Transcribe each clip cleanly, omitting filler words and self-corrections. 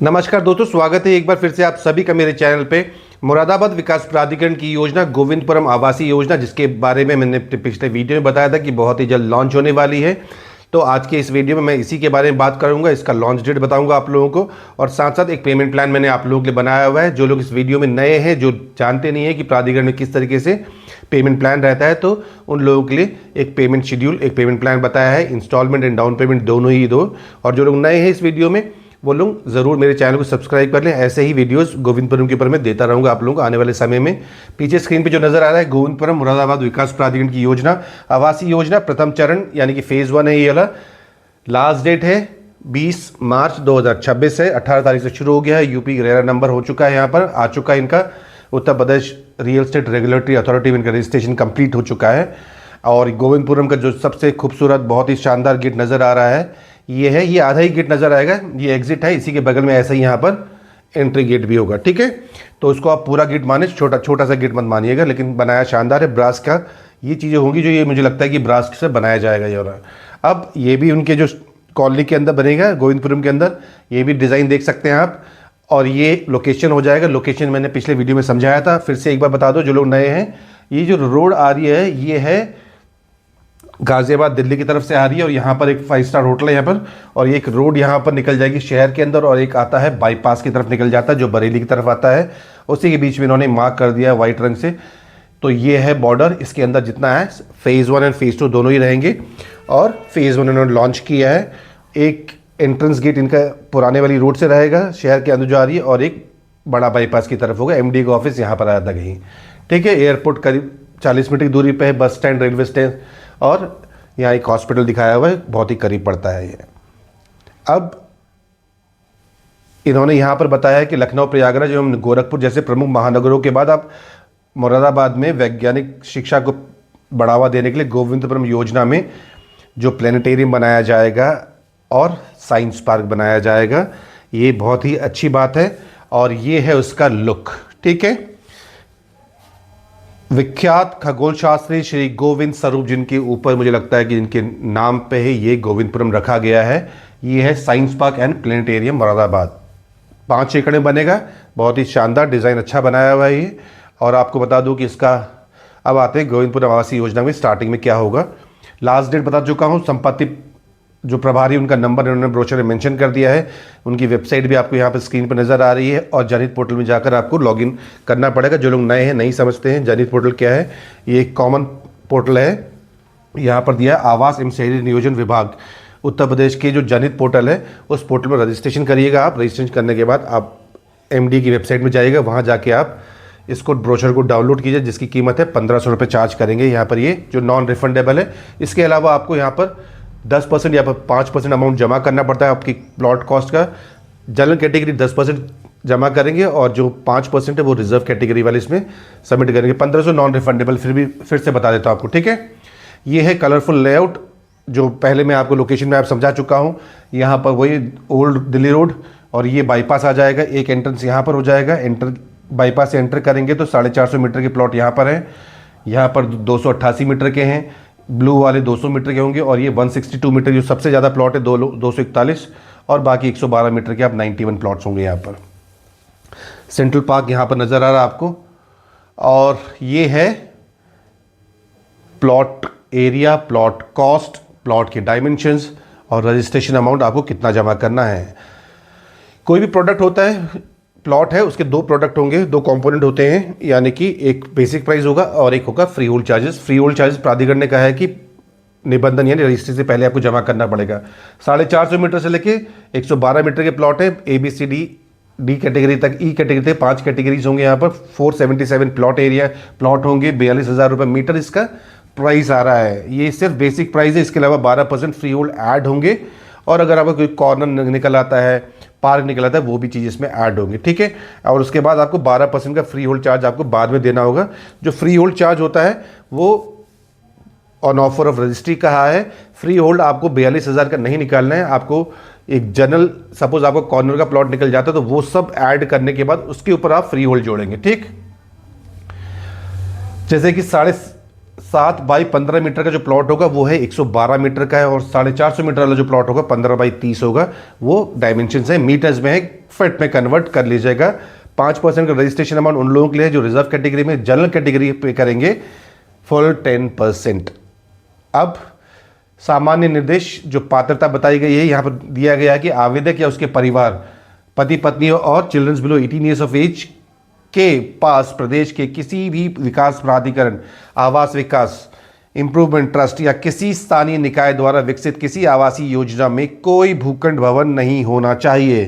नमस्कार दोस्तों, स्वागत है एक बार फिर से आप सभी का मेरे चैनल पे। मुरादाबाद विकास प्राधिकरण की योजना गोविंदपुरम आवासीय योजना, जिसके बारे में मैंने पिछले वीडियो में बताया था कि बहुत ही जल्द लॉन्च होने वाली है। तो आज के इस वीडियो में मैं इसी के बारे में बात करूंगा, इसका लॉन्च डेट बताऊंगा आप लोगों को, और साथ साथ एक पेमेंट प्लान मैंने आप लोगों के लिए बनाया हुआ है। जो लोग इस वीडियो में नए हैं, जो जानते नहीं है कि प्राधिकरण में किस तरीके से पेमेंट प्लान रहता है, तो उन लोगों के लिए एक पेमेंट शेड्यूल, एक पेमेंट प्लान बताया है, इंस्टॉलमेंट एंड डाउन पेमेंट दोनों ही दो। और जो लोग नए हैं इस वीडियो में, वो लोग ज़रूर मेरे चैनल को सब्सक्राइब कर लें। ऐसे ही वीडियोस गोविंदपुरम के ऊपर मैं देता रहूँगा आप लोगों को आने वाले समय में। पीछे स्क्रीन पे जो नज़र आ रहा है, गोविंदपुरम मुरादाबाद विकास प्राधिकरण की योजना, आवासीय योजना, प्रथम चरण यानी कि फेज़ 1 है ये वाला। लास्ट डेट है 20 मार्च 2026 है। 18 तारीख से शुरू हो गया है। यूपी रेरा नंबर हो चुका है, यहाँ पर आ चुका है इनका। Uttar Pradesh real estate regulatory authority में इनका रजिस्ट्रेशन कंप्लीट हो चुका है। और गोविंदपुरम का जो सबसे खूबसूरत, बहुत ही शानदार गेट नज़र आ रहा है, ये है। ये आधा ही गेट नज़र आएगा, ये एग्जिट है। इसी के बगल में ऐसा ही यहाँ पर एंट्री गेट भी होगा, ठीक है। तो उसको आप पूरा गेट माने, छोटा सा गेट मत मानिएगा, लेकिन बनाया शानदार है। ब्रास का ये चीज़ें होंगी जो ये मुझे लगता है कि ब्रास से बनाया जाएगा ये वाला। अब ये भी उनके जो कॉलोनी के अंदर बनेगा गोविंदपुरम के अंदर, ये भी डिज़ाइन देख सकते हैं आप। और ये लोकेशन हो जाएगा। लोकेशन मैंने पिछले वीडियो में समझाया था, फिर से एक बार बता दो जो लोग नए हैं। ये जो रोड आ रही है, ये है गाज़ियाबाद दिल्ली की तरफ से आ रही है, और यहाँ पर एक 5 स्टार होटल है यहाँ पर। और एक रोड यहाँ पर निकल जाएगी शहर के अंदर, और एक आता है बाईपास की तरफ निकल जाता है जो बरेली की तरफ आता है। उसी के बीच में इन्होंने मार्क कर दिया है वाइट रंग से। तो ये है बॉर्डर। इसके अंदर जितना है फेज़ 1 एंड फेज़ 2 दोनों ही रहेंगे। और फेज़ 1 इन्होंने लॉन्च किया है। एक एंट्रेंस गेट इनका पुराने वाली रोड से रहेगा शहर के अंदर जो आ रही है, और एक बड़ा बाईपास की तरफ होगा। एमडी का ऑफिस यहाँ पर आया था कहीं, ठीक है। एयरपोर्ट करीब 40 मिनट की दूरी पे है, बस स्टैंड, रेलवे स्टेशन, और यहाँ एक हॉस्पिटल दिखाया हुआ है, बहुत ही करीब पड़ता है ये। अब इन्होंने यहाँ पर बताया है कि लखनऊ, प्रयागराज एवं गोरखपुर जैसे प्रमुख महानगरों के बाद आप मुरादाबाद में वैज्ञानिक शिक्षा को बढ़ावा देने के लिए गोविंदपुरम योजना में जो प्लेनेटेरियम बनाया जाएगा और साइंस पार्क बनाया जाएगा। ये बहुत ही अच्छी बात है। और ये है उसका लुक, ठीक है। विख्यात खगोल शास्त्री श्री गोविंद स्वरूप, जिनके ऊपर मुझे लगता है कि इनके नाम पे ही ये गोविंदपुरम रखा गया है। ये है science park and planetarium Moradabad. 5 एकड़ में बनेगा। बहुत ही शानदार डिज़ाइन, अच्छा बनाया हुआ है ये। और आपको बता दूं कि इसका, अब आते हैं गोविंदपुरम आवासीय योजना में स्टार्टिंग में क्या होगा। लास्ट डेट बता चुका हूँ। संपत्ति जो प्रभारी, उनका नंबर इन्होंने ब्रोशर में मेंशन कर दिया है। उनकी वेबसाइट भी आपको यहाँ पर स्क्रीन पर नज़र आ रही है। और जनहित पोर्टल में जाकर आपको लॉगिन करना पड़ेगा। जो लोग नए हैं, नहीं समझते हैं जनहित पोर्टल क्या है, ये एक कॉमन पोर्टल है। यहाँ पर दिया है आवास एवं शहरी नियोजन विभाग उत्तर प्रदेश के जो जनहित पोर्टल है, उस पोर्टल में रजिस्ट्रेशन करिएगा आप। रजिस्ट्रेशन करने के बाद आप एमडी की वेबसाइट में जाइएगा, वहाँ जाके आप इसको ब्रोशर को डाउनलोड कीजिए, जिसकी कीमत है 1500 रुपये चार्ज करेंगे यहाँ पर, ये जो नॉन रिफंडेबल है। इसके अलावा आपको यहाँ पर 10% या 5% अमाउंट जमा करना पड़ता है आपकी प्लॉट कॉस्ट का। जनरल कैटेगरी 10% जमा करेंगे, और जो 5% है वो रिजर्व कैटेगरी वाले इसमें सबमिट करेंगे। 1500 नॉन रिफंडेबल। फिर से बता देता हूँ आपको, ठीक है। ये है कलरफुल लेआउट, जो पहले मैं आपको लोकेशन में आप समझा चुका हूँ। यहाँ पर वही ओल्ड दिल्ली रोड, और ये बाईपास आ जाएगा। एक एंट्रेंस यहाँ पर हो जाएगा। बाईपास से एंटर करेंगे तो 450 मीटर के प्लॉट यहाँ पर है। यहाँ पर 288 मीटर के हैं, ब्लू वाले 200 मीटर के होंगे। और ये 162 मीटर जो सबसे ज़्यादा प्लॉट है, 241, और बाकी 112 मीटर के आप 91 प्लॉट्स होंगे यहाँ पर। सेंट्रल पार्क यहाँ पर नज़र आ रहा है आपको। और ये है plot area, plot cost, plot के डायमेंशंस, और रजिस्ट्रेशन अमाउंट आपको कितना जमा करना है। कोई भी प्रोडक्ट होता है, प्लॉट है, उसके 2 प्रोडक्ट होंगे, 2 कंपोनेंट होते हैं। यानी कि एक बेसिक प्राइस होगा और एक होगा free hold charges. Free hold charges प्राधिकरण ने कहा है कि निबंधन यानी रजिस्ट्री से पहले आपको जमा करना पड़ेगा। 450 मीटर से लेके 112 मीटर के प्लॉट है। ABCD डी कैटेगरी तक, ई कैटेगरी तक 5 कैटेगरीज होंगे यहाँ पर। 477 प्लॉट एरिया प्लॉट होंगे। 42,000 रुपये मीटर इसका प्राइस आ रहा है। ये सिर्फ बेसिक प्राइस है। इसके अलावा 12% फ्री होल्ड ऐड होंगे। और अगर आपका कोई कॉर्नर निकल आता है, पार्क निकल आता है, वो भी चीज़ इसमें ऐड होंगी, ठीक है। और उसके बाद आपको 12% का फ्री होल्ड चार्ज आपको बाद में देना होगा। जो फ्री होल्ड चार्ज होता है वो ऑन ऑफर ऑफ रजिस्ट्री कहा है। फ्री होल्ड आपको 42,000 का नहीं निकालना है। आपको एक जनरल, सपोज आपको कॉर्नर का प्लॉट निकल जाता है, तो वो सब ऐड करने के बाद उसके ऊपर आप फ्री होल्ड जोड़ेंगे, ठीक। जैसे कि 7 बाई 15 मीटर का जो प्लॉट होगा वो है 112 मीटर का है, और 450 मीटर वाला जो प्लॉट होगा 15 बाई 30 होगा। वो डायमेंशन है, मीटर्स में है, फिट में कन्वर्ट कर लीजिएगा। 5% का रजिस्ट्रेशन अमाउंट उन लोगों के लिए जो रिजर्व कैटेगरी में, जनरल कैटेगरी पे करेंगे फुल 10%। अब सामान्य निर्देश जो पात्रता बताई गई है यहाँ पर दिया गया है कि आवेदक या उसके परिवार, पति पत्नी और childrens below 18 years of age के पास प्रदेश के किसी भी विकास प्राधिकरण, आवास विकास इंप्रूवमेंट ट्रस्ट या किसी स्थानीय निकाय द्वारा विकसित किसी आवासीय योजना में कोई भूखंड भवन नहीं होना चाहिए।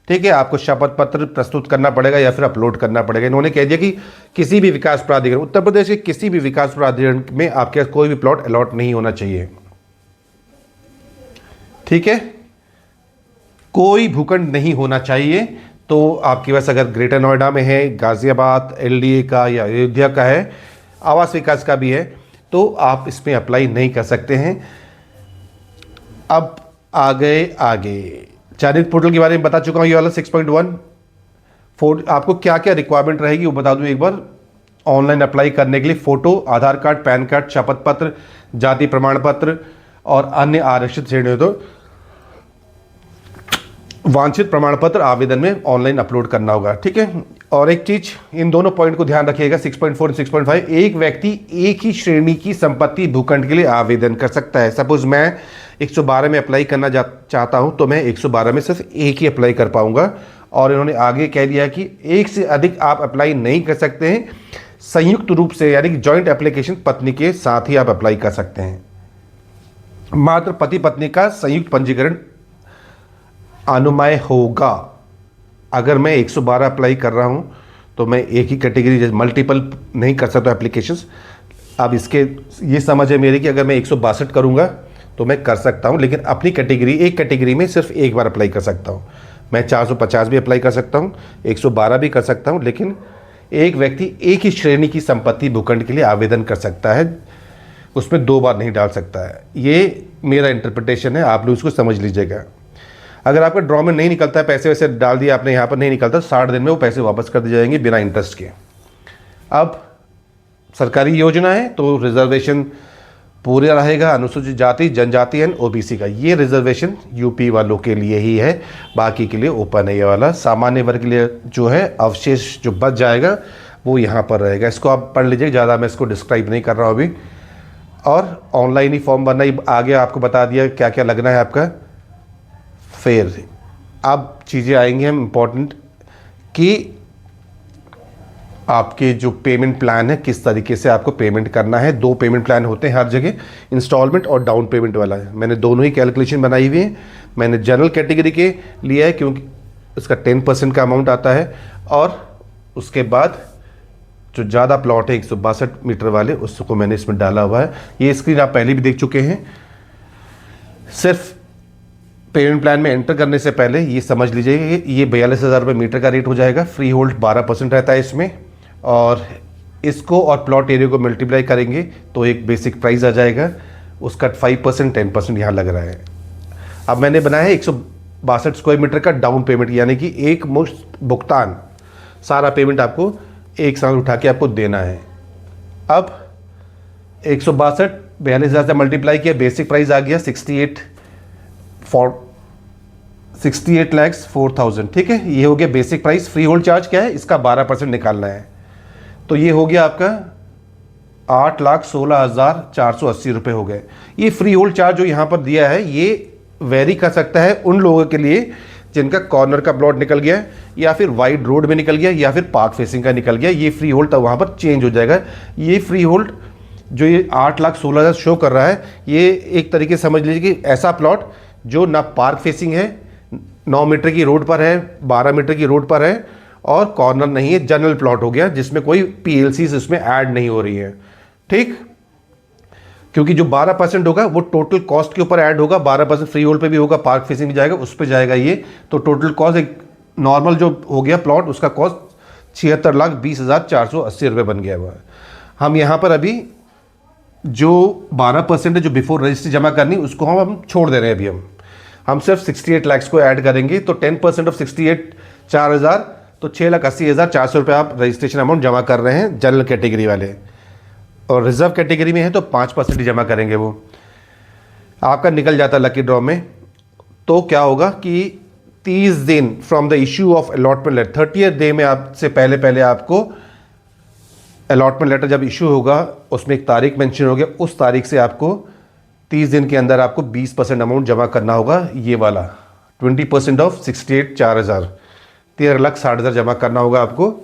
ठीक है, आपको शपथ पत्र प्रस्तुत करना पड़ेगा या फिर अपलोड करना पड़ेगा। इन्होंने कह दिया कि किसी भी विकास प्राधिकरण, उत्तर प्रदेश के किसी भी विकास प्राधिकरण में आपके पास कोई भी प्लॉट अलॉट नहीं होना चाहिए। ठीक है, कोई भूखंड नहीं होना चाहिए। तो आपके पास अगर ग्रेटर नोएडा में है, गाजियाबाद, एलडीए का या अयोध्या का है, आवास विकास का भी है, तो आप इसमें अप्लाई नहीं कर सकते हैं। अब आगे चयनित पोर्टल के बारे में बता चुका हूँ, ये वाला 6.1। आपको क्या क्या रिक्वायरमेंट रहेगी वो बता दूँ एक बार। ऑनलाइन अप्लाई करने के लिए फ़ोटो, आधार कार्ड, पैन कार्ड, शपथ पत्र, जाति प्रमाण पत्र और अन्य आरक्षित श्रेणियों तो वांछित प्रमाण पत्र आवेदन में ऑनलाइन अपलोड करना होगा। ठीक है, और एक चीज, इन दोनों पॉइंट को ध्यान रखिएगा, 6.4 और 6.5। एक व्यक्ति एक ही श्रेणी की संपत्ति भूखंड के लिए आवेदन कर सकता है। सपोज मैं 112 में अप्लाई करना चाहता हूं तो मैं 112 में सिर्फ एक ही अप्लाई कर पाऊंगा। और इन्होंने आगे कह दिया कि एक से अधिक आप अप्लाई नहीं कर सकते हैं। संयुक्त रूप से यानी कि जॉइंट एप्लीकेशन पत्नी के साथ ही आप अप्लाई कर सकते हैं। मात्र पति पत्नी का संयुक्त पंजीकरण अनुमय होगा। अगर मैं 112 अप्लाई कर रहा हूं तो मैं एक ही कैटेगरी, जैसे मल्टीपल नहीं कर सकता एप्लीकेशंस। अब इसके ये समझ है मेरी कि अगर मैं 162 करूंगा तो मैं कर सकता हूं, लेकिन अपनी कैटेगरी, एक कैटेगरी में सिर्फ एक बार अप्लाई कर सकता हूं। मैं 450 भी अप्लाई कर सकता हूं, 112 भी कर सकता हूं, लेकिन एक व्यक्ति एक ही श्रेणी की संपत्ति भूखंड के लिए आवेदन कर सकता है, उसमें 2 बार नहीं डाल सकता है। ये मेरा इंटरप्रिटेशन है, आप लोग इसको समझ लीजिएगा। अगर आपका ड्रॉ में नहीं निकलता है, पैसे वैसे डाल दिए आपने, यहाँ पर नहीं निकलता, 60 दिन में वो पैसे वापस कर दिए जाएंगे बिना इंटरेस्ट के। अब सरकारी योजना है तो रिजर्वेशन पूरा रहेगा। अनुसूचित जाति, जनजाति एंड ओबीसी का ये रिजर्वेशन यूपी वालों के लिए ही है, बाकी के लिए ओपन है ये वाला। सामान्य वर्ग के लिए जो है अवशेष जो बच जाएगा वो यहाँ पर रहेगा। इसको आप पढ़ लीजिए, ज़्यादा मैं इसको डिस्क्राइब नहीं कर रहा हूँ अभी। और ऑनलाइन ही फॉर्म भरना, ही आगे आपको बता दिया क्या क्या लगना है आपका। फिर अब चीज़ें आएंगी हम इम्पोर्टेंट कि आपके जो पेमेंट प्लान है किस तरीके से आपको पेमेंट करना है। 2 पेमेंट प्लान होते हैं हर जगह, इंस्टॉलमेंट और डाउन पेमेंट वाला है। मैंने दोनों ही कैलकुलेशन बनाई हुई है। मैंने जनरल कैटेगरी के लिया है क्योंकि उसका 10% का अमाउंट आता है, और उसके बाद जो ज़्यादा प्लॉट है 162 मीटर वाले उसको मैंने इसमें डाला हुआ है। ये स्क्रीन आप पहले भी देख चुके हैं। सिर्फ पेमेंट प्लान में एंटर करने से पहले ये समझ लीजिए कि ये 42,000 रुपये मीटर का रेट हो जाएगा। फ्री होल्ड 12% रहता है इसमें, और इसको और प्लॉट एरिया को मल्टीप्लाई करेंगे तो एक बेसिक प्राइस आ जाएगा। उसका 5% 10% यहाँ लग रहा है। अब मैंने बनाया है 162 स्क्वायर मीटर का डाउन पेमेंट, यानी कि एक मुश्त भुगतान, सारा पेमेंट आपको एक साथ उठा के आपको देना है। अब 162 42,000 से मल्टीप्लाई किया, बेसिक प्राइस आ गया 68 lakhs 4,000। ठीक है, ये हो गया basic price. Free hold charge क्या है, इसका 12% निकालना है, तो ये हो गया आपका 8,16,480 रुपये हो गए। ये फ्री होल्ड चार्ज जो यहाँ पर दिया है ये वेरी कर सकता है उन लोगों के लिए जिनका कॉर्नर का प्लॉट निकल गया, या फिर वाइड रोड में निकल गया, या फिर पार्क फेसिंग का निकल गया। ये फ्री होल्ड तब वहाँ पर चेंज हो जाएगा। ये फ्री होल्ड जो ये 8,16,000 शो कर रहा है, ये एक तरीके से समझ लीजिए कि ऐसा प्लॉट जो ना पार्क फेसिंग है, 9 मीटर की रोड पर है, 12 मीटर की रोड पर है, और कॉर्नर नहीं है, जनरल प्लॉट हो गया जिसमें कोई पीएलसीज इसमें ऐड नहीं हो रही है। ठीक, क्योंकि जो 12% होगा वो टोटल कॉस्ट के ऊपर ऐड होगा। 12% फ्री होल्ड पे भी होगा, पार्क फेसिंग भी जाएगा, उस पर जाएगा ये। तो टोटल कॉस्ट एक नॉर्मल जो हो गया प्लॉट, उसका कॉस्ट 76,20,480 रुपये बन गया हुआ है। हम यहाँ पर अभी जो 12% है जो बिफोर रजिस्ट्री जमा करनी, उसको हम छोड़ दे रहे हैं। अभी हम सिर्फ 68 लाख को ऐड करेंगे, तो 10% ऑफ 68 4,000, तो 6,80,400 रुपये आप रजिस्ट्रेशन अमाउंट जमा कर रहे हैं जनरल कैटेगरी वाले। और रिजर्व कैटेगरी में है तो 5% ही जमा करेंगे वो, आपका निकल जाता लकी ड्रॉ में। तो क्या होगा कि 30 दिन from the issue of allotment letter, 30th day में आपसे पहले पहले आपको अलॉटमेंट लेटर जब इशू होगा उसमें एक तारीख मेंशन होगी, उस तारीख से आपको 30 दिन के अंदर आपको 20% अमाउंट जमा करना होगा। ये वाला 20% ऑफ 68,4,000, 13,60,000 जमा करना होगा आपको।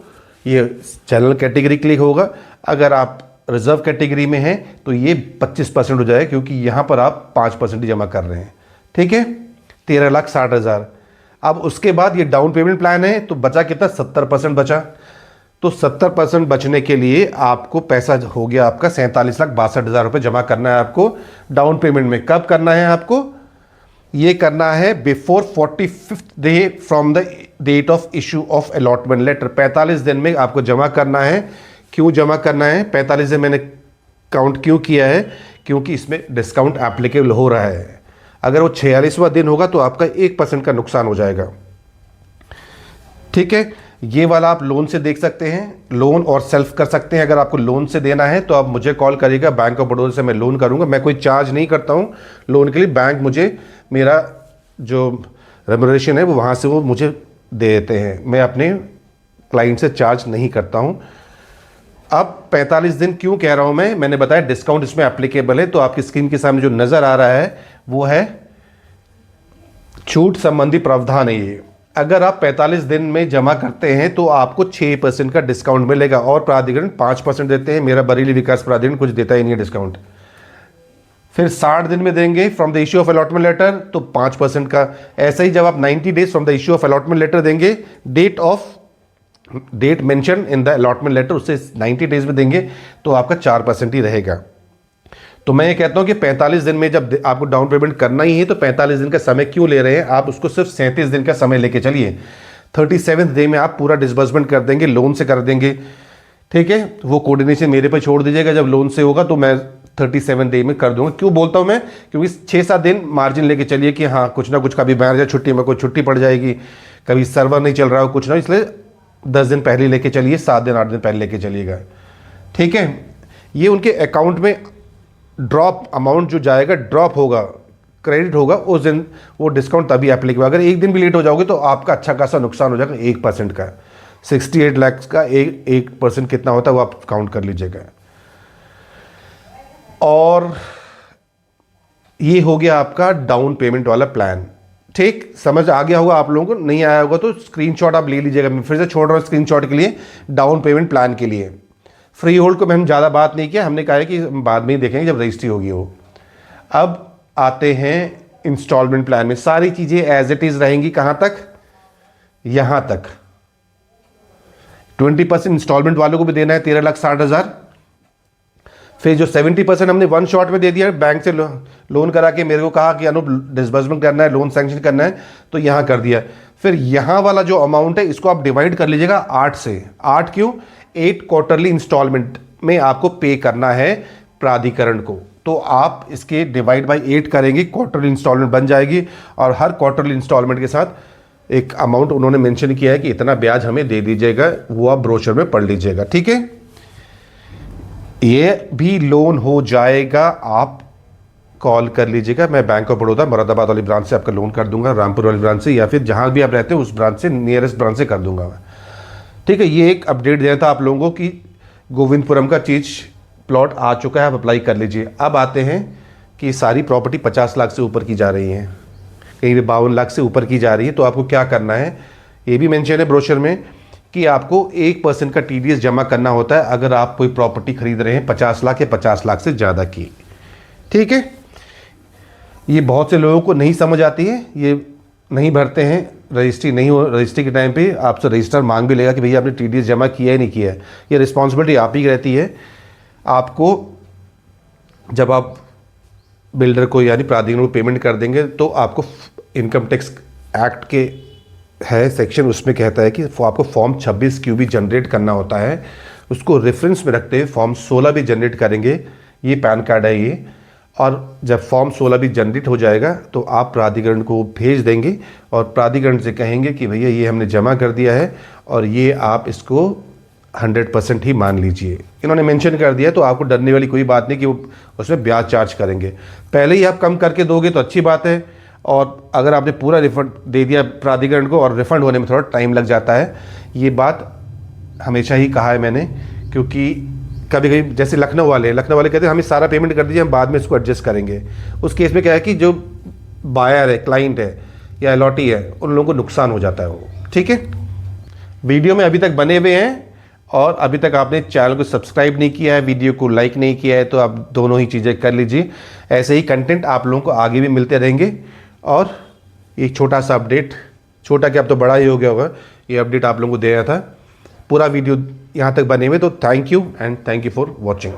ये जनरल कैटेगरी क्लिक होगा। अगर आप रिजर्व कैटेगरी में हैं तो ये 25% हो जाएगा, क्योंकि यहाँ पर आप 5% ही जमा कर रहे हैं। ठीक है, 13,60,000। अब उसके बाद ये डाउन पेमेंट प्लान है तो बचा कितना, 70% बचा। तो 70% बचने के लिए आपको पैसा हो गया आपका 47,62,000 रुपये जमा करना है आपको डाउन पेमेंट में। कब करना है आपको, ये करना है before 45th day from the date of issue of allotment letter. 45 दिन में आपको जमा करना है। क्यों जमा करना है 45 दिन, मैंने काउंट क्यों किया है, क्योंकि इसमें डिस्काउंट एप्लीकेबल हो रहा है। अगर वो 46वां दिन होगा तो आपका 1% का नुकसान हो जाएगा। ठीक है, ये वाला आप लोन से देख सकते हैं, लोन और सेल्फ कर सकते हैं। अगर आपको लोन से देना है तो आप मुझे कॉल करिएगा, बैंक ऑफ बड़ौदा से मैं लोन करूंगा। मैं कोई चार्ज नहीं करता हूं लोन के लिए, बैंक मुझे मेरा जो रेम्यूनरेशन है वो वहाँ से वो मुझे दे देते हैं। मैं अपने क्लाइंट से चार्ज नहीं करता हूँ। अब 45 दिन क्यों कह रहा हूँ मैंने बताया डिस्काउंट इसमें एप्लीकेबल है। तो आपकी स्क्रीन के सामने जो नज़र आ रहा है वो है छूट संबंधी प्रावधान है ये। अगर आप 45 दिन में जमा करते हैं तो आपको 6% का डिस्काउंट मिलेगा, और प्राधिकरण 5% देते हैं। मेरा बरेली विकास प्राधिकरण कुछ देता ही नहीं है डिस्काउंट। फिर 60 दिन में देंगे from the issue of allotment letter तो 5% का। ऐसा ही जब आप 90 days from the issue of allotment letter देंगे, date mention in the allotment letter, उससे 90 डेज में देंगे तो आपका 4% ही रहेगा। तो मैं ये कहता हूं कि 45 दिन में जब आपको डाउन पेमेंट करना ही है तो 45 दिन का समय क्यों ले रहे हैं, आप उसको सिर्फ 37 दिन का समय लेके चलिए। 37th डे में आप पूरा डिसबर्समेंट कर देंगे, लोन से कर देंगे। ठीक है, वो कोऑर्डिनेशन मेरे पे छोड़ दीजिएगा। जब लोन से होगा तो मैं 37 डे में कर दूंगा। क्यों बोलता हूं मैं, क्योंकि 6-7 दिन मार्जिन लेके चलिए कि हाँ कुछ ना कुछ, कभी मैनेजर छुट्टी में कोई छुट्टी पड़ जाएगी, कभी सर्वर नहीं चल रहा हो, कुछ ना, इसलिए 10 दिन पहले लेके चलिए, 7 दिन 8 दिन पहले लेके चलिएगा। ठीक है, ये उनके अकाउंट में ड्रॉप अमाउंट जो जाएगा, ड्रॉप होगा, क्रेडिट होगा उस दिन, वो डिस्काउंट तभी एप्लीकेबल। अगर एक दिन भी लेट हो जाओगे तो आपका अच्छा खासा नुकसान हो जाएगा 1% का। 68 लाख का 1% कितना होता है वो आप काउंट कर लीजिएगा। और ये हो गया आपका डाउन पेमेंट वाला प्लान। ठीक, समझ आ गया होगा आप लोगों को, नहीं आया होगा तो स्क्रीनशॉट आप ले लीजिएगा। मैं फिर से छोड़ रहा हूँ स्क्रीनशॉट के लिए, डाउन पेमेंट प्लान के लिए। फ्री होल्ड को हम ज़्यादा बात नहीं किया, हमने कहा है कि बाद में ही देखेंगे जब रजिस्ट्री होगी वो। अब आते हैं इंस्टॉलमेंट प्लान में। सारी चीज़ें एज इट इज़ रहेंगी, कहाँ तक, यहाँ तक। 20% इंस्टॉलमेंट वालों को भी देना है 13,60,000। फिर जो 70% हमने वन शॉट में दे दिया, बैंक से लोन करा के मेरे को कहा कि अनूप डिसबर्समेंट करना है, लोन सैंक्शन करना है, तो यहाँ कर दिया। फिर यहाँ वाला जो अमाउंट है इसको आप डिवाइड कर लीजिएगा 8 से। 8 क्यों, 8 क्वार्टरली इंस्टॉलमेंट में आपको पे करना है प्राधिकरण को। तो आप इसके डिवाइड बाई 8 करेंगे, क्वार्टरली इंस्टॉलमेंट बन जाएगी। और हर क्वार्टरली इंस्टॉलमेंट के साथ एक अमाउंट उन्होंने मेंशन किया है कि इतना ब्याज हमें दे दीजिएगा, वो आप ब्रोशर में पढ़ लीजिएगा। ठीक है, ये भी लोन हो जाएगा। आप कॉल कर लीजिएगा, मैं बैंक ऑफ बड़ौदा मुरादाबाद वाली ब्रांच से आपका लोन कर दूंगा, रामपुर वाली ब्रांच से, या फिर जहां भी आप रहते हैं उस ब्रांच से, नियरेस्ट ब्रांच से कर दूंगा मैं। ठीक है, ये एक अपडेट देना था आप लोगों को कि गोविंदपुरम का चीज प्लॉट आ चुका है, आप अप्लाई कर लीजिए। अब आते हैं कि सारी प्रॉपर्टी 50 लाख से ऊपर की जा रही है, कहीं भी 52 लाख से ऊपर की जा रही है, तो आपको क्या करना है, ये भी मेंशन है ब्रोशर में कि आपको 1% का TDS जमा करना होता है अगर आप कोई प्रॉपर्टी खरीद रहे हैं 50 लाख या 50 लाख से ज़्यादा की। ठीक है, ये बहुत से लोगों को नहीं समझ आती है, ये नहीं भरते हैं, रजिस्ट्री नहीं हो, रजिस्ट्री के टाइम पे आपसे रजिस्ट्रार मांग भी लेगा कि भैया आपने TDS जमा किया है नहीं किया है। ये रिस्पॉन्सिबिलिटी आप ही की रहती है। आपको जब आप बिल्डर को यानी प्राधिकरण को पेमेंट कर देंगे तो आपको इनकम टैक्स एक्ट के है सेक्शन, उसमें कहता है कि आपको फॉर्म 26Q भी जनरेट करना होता है। उसको रेफरेंस में रखते हुए फॉर्म 16 भी जनरेट करेंगे। ये पैन कार्ड है ये। और जब फॉर्म 16 भी जनरेट हो जाएगा तो आप प्राधिकरण को भेज देंगे और प्राधिकरण से कहेंगे कि भैया ये हमने जमा कर दिया है और ये आप इसको 100% ही मान लीजिए। इन्होंने मेंशन कर दिया, तो आपको डरने वाली कोई बात नहीं कि वो उसमें ब्याज चार्ज करेंगे। पहले ही आप कम करके दोगे तो अच्छी बात है, और अगर आपने पूरा रिफंड दे दिया प्राधिकरण को, और रिफ़ंड होने में थोड़ा टाइम लग जाता है। ये बात हमेशा ही कहा है मैंने, क्योंकि कभी कभी जैसे लखनऊ वाले कहते हैं हमें सारा पेमेंट कर दीजिए, हम बाद में इसको एडजस्ट करेंगे। उस केस में क्या है कि जो बायर है, क्लाइंट है या अलॉटी है, उन लोगों को नुकसान हो जाता है वो। ठीक है, वीडियो में अभी तक बने हुए हैं और अभी तक आपने चैनल को सब्सक्राइब नहीं किया है, वीडियो को लाइक नहीं किया है, तो आप दोनों ही चीज़ें कर लीजिए। ऐसे ही कंटेंट आप लोगों को आगे भी मिलते रहेंगे। और एक छोटा सा अपडेट, छोटा क्या अब तो बड़ा ही हो गया होगा, ये अपडेट आप लोगों को दे रहा था। पूरा वीडियो यहाँ तक बने हुए, तो thank you and thank you for watching.